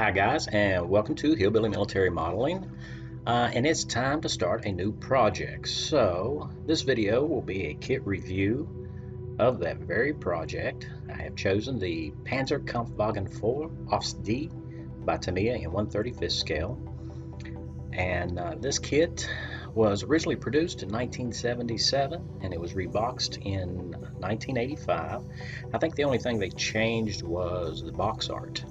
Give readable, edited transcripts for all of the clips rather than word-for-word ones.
Hi guys, and welcome to Hillbilly Military Modeling. And it's time to start a new project. So this video will be a kit review of that very project. I have chosen the Panzer Kampfwagen IV Ausf by Tamiya in 1/35 scale. And this kit was originally produced in 1977 and it was reboxed in 1985. I think the only thing they changed was the box art.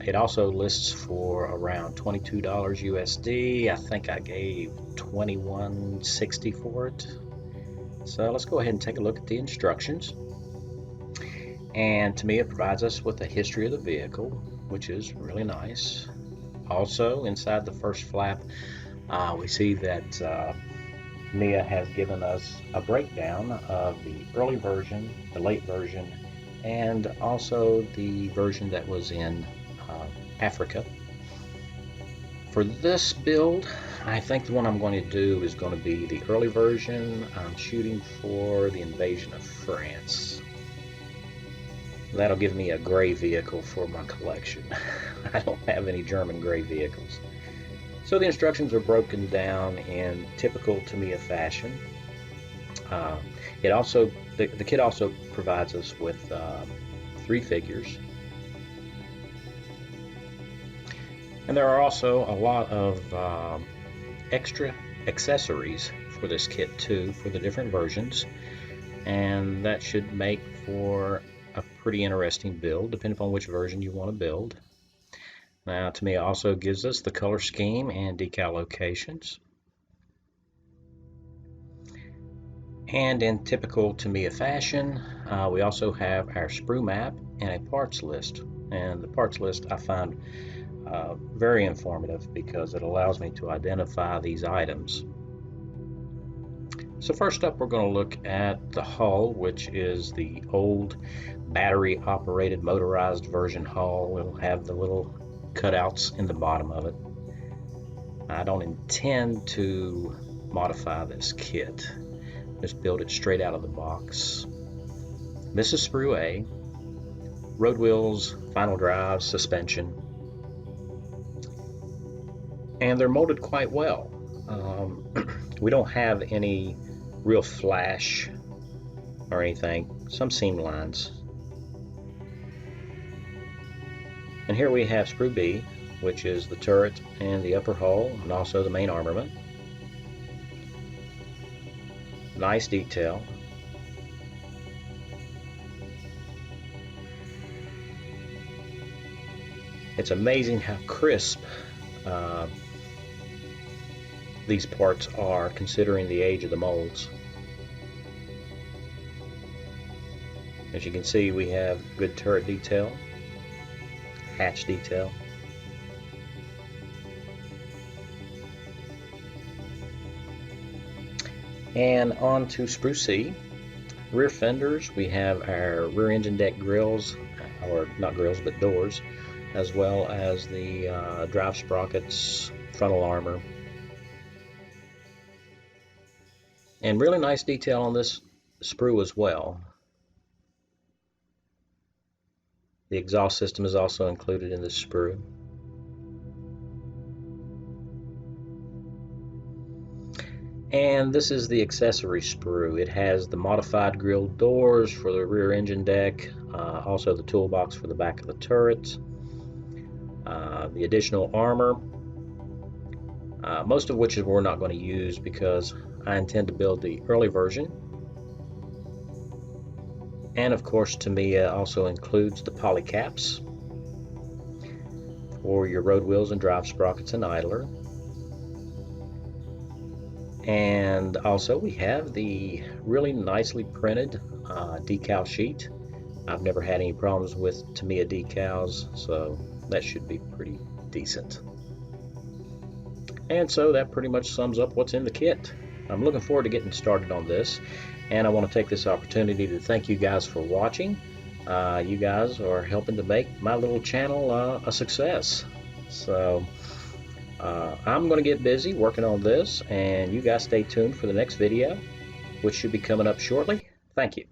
It also lists for around $22 USD. I think I gave $21.60 for it. So let's go ahead and take a look at the instructions. And Tamiya provides us with a history of the vehicle, which is really nice. Also, inside the first flap, we see that Tamiya has given us a breakdown of the early version, the late version, and also the version that was in Africa. For this build, I think the one I'm going to do is going to be the early version. I'm shooting for the invasion of France. That'll give me a gray vehicle for my collection. I don't have any German gray vehicles. So the instructions are broken down in typical Tamiya fashion. The kit also provides us with 3 figures. And there are also a lot of extra accessories for this kit too, for the different versions. And that should make for a pretty interesting build, depending upon which version you want to build. Now, Tamiya also gives us the color scheme and decal locations. And in typical Tamiya fashion, we also have our sprue map and a parts list. And the parts list I find very informative because it allows me to identify these items. So first up, we're going to look at the hull, which is the old battery operated motorized version hull. It'll have the little cutouts in the bottom of it. I don't intend to modify this kit. Just build it straight out of the box. This is sprue A, road wheels, final drive, suspension, and they're molded quite well. We don't have any real flash or anything, some seam lines. And here we have sprue B, which is the turret and the upper hull, and also the main armament. Nice detail. It's amazing how crisp these parts are, considering the age of the molds. As you can see, we have good turret detail, hatch detail. And on to sprue C. Rear fenders, we have our rear engine deck grills, or not grills but doors, as well as the drive sprockets, frontal armor. And really nice detail on this sprue as well. The exhaust system is also included in this sprue. And this is the accessory sprue. It has the modified grilled doors for the rear engine deck, also the toolbox for the back of the turret, the additional armor, most of which we're not going to use because I intend to build the early version. And of course, Tamiya also includes the poly caps for your road wheels and drive sprockets and idler. And also we have the really nicely printed decal sheet. I've never had any problems with Tamiya decals, so that should be pretty decent. And so that pretty much sums up what's in the kit. I'm looking forward to getting started on this, and I want to take this opportunity to thank you guys for watching. You guys are helping to make my little channel a success. So I'm going to get busy working on this, and you guys stay tuned for the next video, which should be coming up shortly. Thank you.